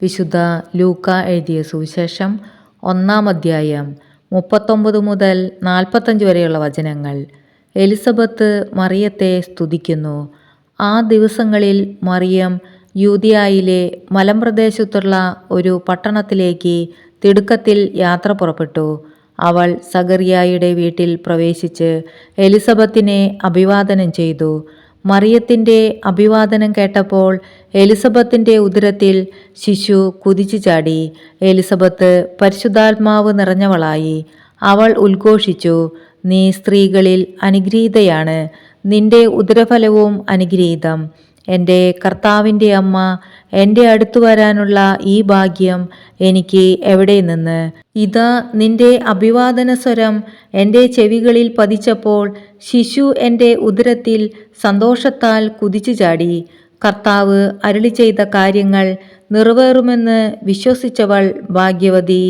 വിശുദ്ധ ലൂക്ക എഴുതിയ സുവിശേഷം 1-ാം അധ്യായം 39 മുതൽ 45 വരെയുള്ള വചനങ്ങൾ. എലിസബത്ത് മറിയത്തെ സ്തുതിക്കുന്നു. ആ ദിവസങ്ങളിൽ മറിയം യൂദയായിലെ മലമ്പ്രദേശത്തുള്ള ഒരു പട്ടണത്തിലേക്ക് തിടുക്കത്തിൽ യാത്ര പുറപ്പെട്ടു. അവൾ സഖറിയായുടെ വീട്ടിൽ പ്രവേശിച്ച് എലിസബത്തിനെ അഭിവാദനം ചെയ്തു. മറിയത്തിൻ്റെ അഭിവാദനം കേട്ടപ്പോൾ എലിസബത്തിൻ്റെ ഉദരത്തിൽ ശിശു കുതിച്ചു ചാടി. എലിസബത്ത് പരിശുദ്ധാത്മാവ് നിറഞ്ഞവളായി. അവൾ ഉദ്ഘോഷിച്ചു, നീ സ്ത്രീകളിൽ അനുഗ്രഹീതയാണ്, നിന്റെ ഉദരഫലവും അനുഗ്രഹീതം. എൻ്റെ കർത്താവിൻ്റെ അമ്മ, എൻ്റെ അടുത്തു വരാനുള്ള ഈ ഭാഗ്യം എനിക്ക് എവിടെ നിന്ന്? ഇതാ നിന്റെ അഭിവാദന സ്വരം എൻ്റെ ചെവികളിൽ പതിച്ചപ്പോൾ ശിശു എൻ്റെ ഉദരത്തിൽ സന്തോഷത്താൽ കുതിച്ചു ചാടി. കർത്താവ് അരുളി ചെയ്ത കാര്യങ്ങൾ നിറവേറുമെന്ന് വിശ്വസിച്ചവൾ ഭാഗ്യവതി.